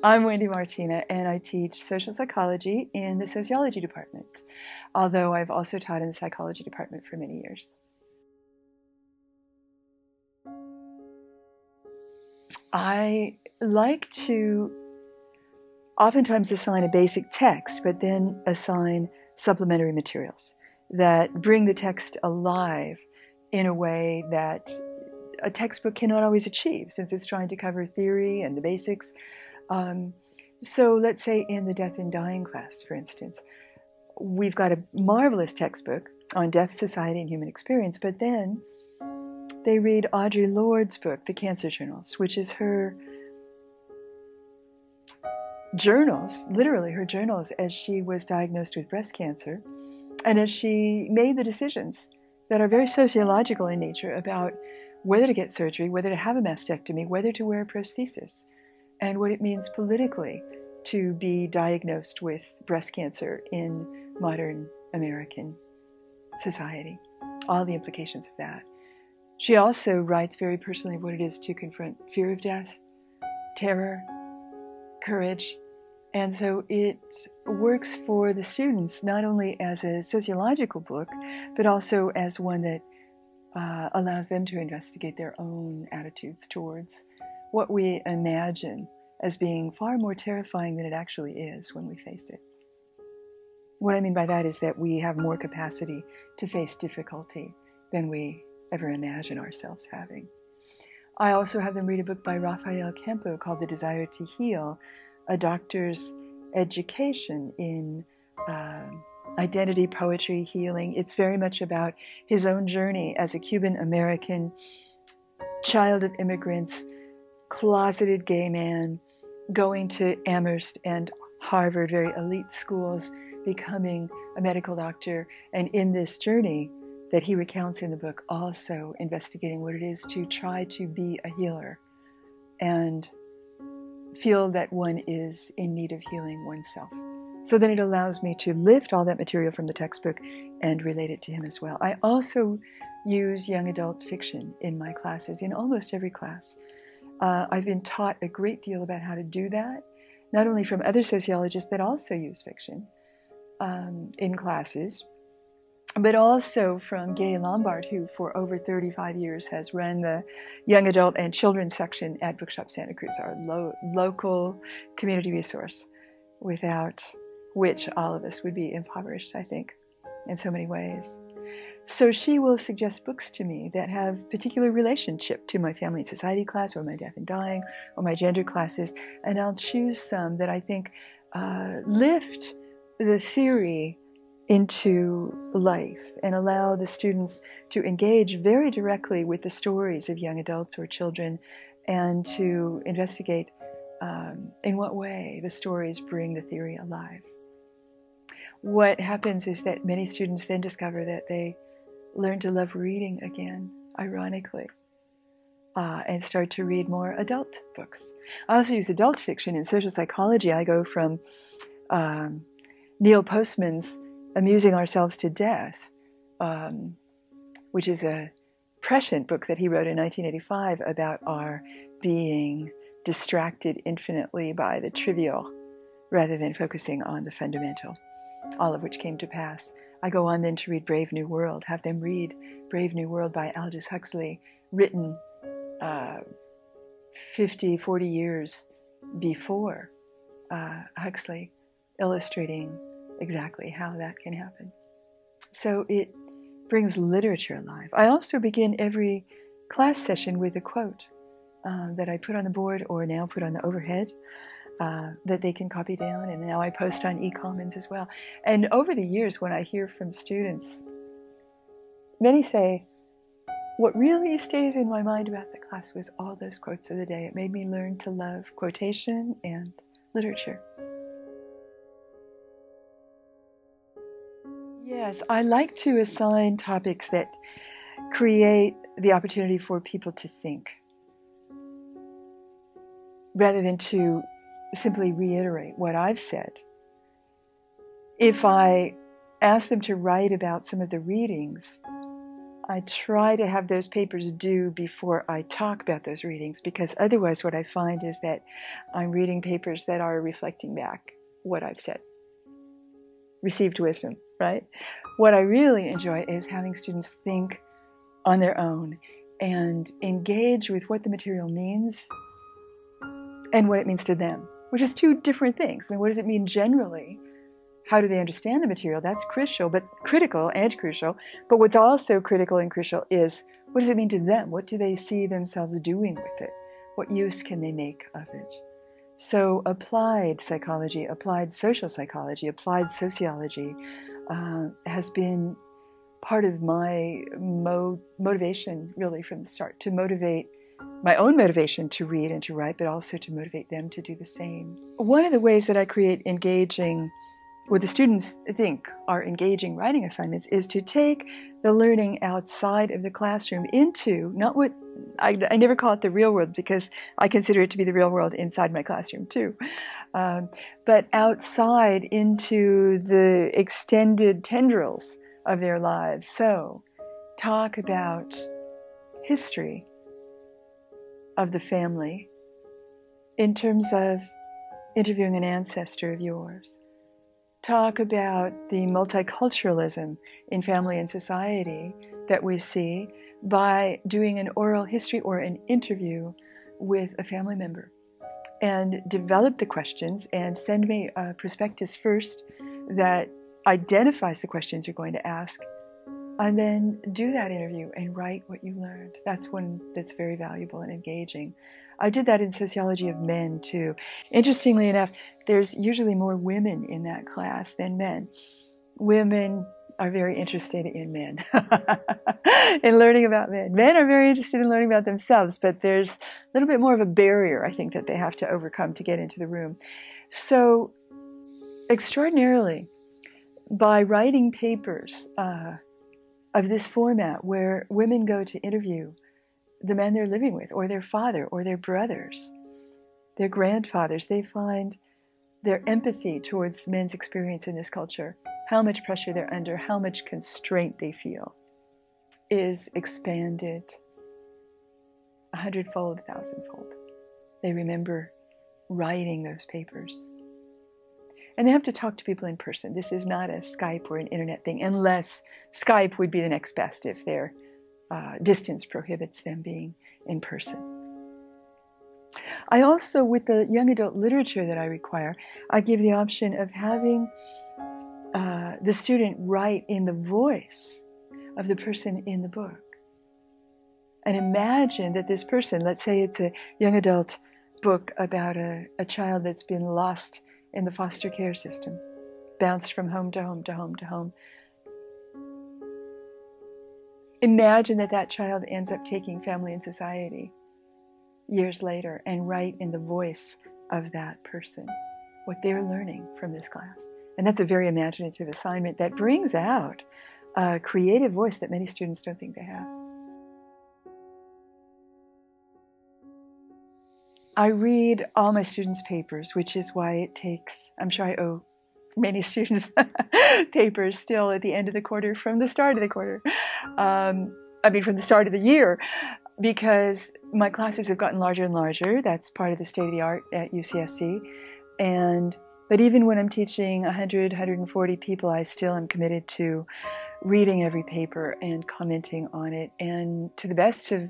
I'm Wendy Martyna, and I teach social psychology in the sociology department, although I've also taught in the psychology department for many years. I like to oftentimes assign a basic text, but then assign supplementary materials that bring the text alive in a way that a textbook cannot always achieve, since it's trying to cover theory and the basics. So let's say in the death and dying class, for instance, we've got a marvelous textbook on death, society, and human experience, but then they read Audre Lorde's book, The Cancer Journals, which is her journals, literally her journals, as she was diagnosed with breast cancer, and as she made the decisions that are very sociological in nature about whether to get surgery, whether to have a mastectomy, whether to wear a prosthesis, and what it means politically to be diagnosed with breast cancer in modern American society, all the implications of that. She also writes very personally what it is to confront fear of death, terror, courage, and so it works for the students not only as a sociological book, but also as one that allows them to investigate their own attitudes towards what we imagine as being far more terrifying than it actually is when we face it. What I mean by that is that we have more capacity to face difficulty than we ever imagine ourselves having. I also have them read a book by Rafael Campo called The Desire to Heal, a doctor's education in identity, poetry, healing. It's very much about his own journey as a Cuban American, child of immigrants, closeted gay man, going to Amherst and Harvard, very elite schools, becoming a medical doctor, and in this journey that he recounts in the book, also investigating what it is to try to be a healer and feel that one is in need of healing oneself. So then it allows me to lift all that material from the textbook and relate it to him as well. I also use young adult fiction in my classes, in almost every class. I've been taught a great deal about how to do that, not only from other sociologists that also use fiction in classes, but also from Gay Lombard, who for over 35 years has run the young adult and children's section at Bookshop Santa Cruz, our local community resource, without which all of us would be impoverished, I think, in so many ways. So she will suggest books to me that have particular relationship to my family and society class, or my death and dying, or my gender classes, and I'll choose some that I think lift the theory into life and allow the students to engage very directly with the stories of young adults or children, and to investigate in what way the stories bring the theory alive. What happens is that many students then discover that they learn to love reading again, ironically, and start to read more adult books. I also use adult fiction in social psychology. I go from Neil Postman's Amusing Ourselves to Death, which is a prescient book that he wrote in 1985 about our being distracted infinitely by the trivial rather than focusing on the fundamental, all of which came to pass. I go on then to read Brave New World, have them read Brave New World by Aldous Huxley, written 40 years before Huxley, illustrating exactly how that can happen. So it brings literature alive. I also begin every class session with a quote that I put on the board, or now put on the overhead, that they can copy down, and now I post on eCommons as well. And over the years, when I hear from students, many say, what really stays in my mind about the class was all those quotes of the day. It made me learn to love quotation and literature. Yes, I like to assign topics that create the opportunity for people to think, rather than to simply reiterate what I've said. If I ask them to write about some of the readings I try to have those papers due before I talk about those readings, because otherwise what I find is that I'm reading papers that are reflecting back what I've said. Received wisdom, right? What I really enjoy is having students think on their own and engage with what the material means and what it means to them, which is two different things. I mean, what does it mean generally? How do they understand the material? That's critical and crucial. But what's also critical and crucial is, what does it mean to them? What do they see themselves doing with it? What use can they make of it? So applied psychology, applied social psychology, applied sociology has been part of my motivation really from the start, to motivate my own motivation to read and to write, but also to motivate them to do the same. One of the ways that I create engaging, what the students think are engaging writing assignments, is to take the learning outside of the classroom into, not what, I never call it the real world, because I consider it to be the real world inside my classroom too, but outside into the extended tendrils of their lives. So talk about history of the family in terms of interviewing an ancestor of yours. Talk about the multiculturalism in family and society that we see by doing an oral history or an interview with a family member. And develop the questions and send me a prospectus first that identifies the questions you're going to ask, and then do that interview and write what you learned. That's one that's very valuable and engaging. I did that in sociology of men too. Interestingly enough, there's usually more women in that class than men. Women are very interested in men, in learning about men. Men are very interested in learning about themselves, but there's a little bit more of a barrier, I think, that they have to overcome to get into the room. So, extraordinarily, by writing papers of this format where women go to interview the men they're living with, or their father, or their brothers, their grandfathers, they find their empathy towards men's experience in this culture, how much pressure they're under, how much constraint they feel, is expanded 100-fold, 1,000-fold. They remember writing those papers. And they have to talk to people in person. This is not a Skype or an internet thing, unless Skype would be the next best if their distance prohibits them being in person. I also, with the young adult literature that I require, I give the option of having the student write in the voice of the person in the book. And imagine that this person, let's say it's a young adult book about a child that's been lost in the foster care system, bounced from home to home to home to home. Imagine that that child ends up taking Family and Society years later, and write in the voice of that person what they're learning from this class. And that's a very imaginative assignment that brings out a creative voice that many students don't think they have. I read all my students' papers, which is why it takes, I'm sure I owe many students papers still at the end of the quarter, from the start of the quarter. From the start of the year, because my classes have gotten larger and larger. That's part of the state of the art at UCSC. But even when I'm teaching 100, 140 people, I still am committed to reading every paper and commenting on it, and to the best of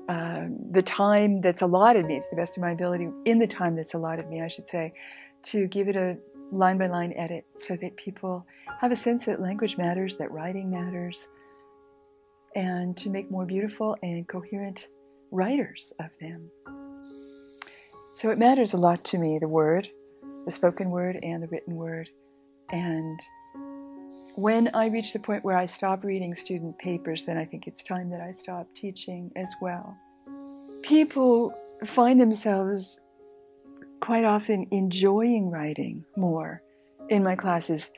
the time that's allotted me, to the best of my ability, in the time that's allotted me, I should say, to give it a line-by-line edit so that people have a sense that language matters, that writing matters, and to make more beautiful and coherent writers of them. So it matters a lot to me, the word, the spoken word and the written word. And when I reach the point where I stop reading student papers, then I think it's time that I stop teaching as well. People find themselves quite often enjoying writing more in my classes,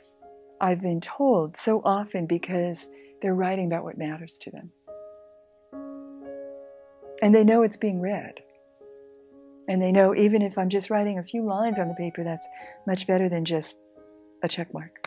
I've been told, so often because they're writing about what matters to them. And they know it's being read. And they know even if I'm just writing a few lines on the paper, that's much better than just a check mark.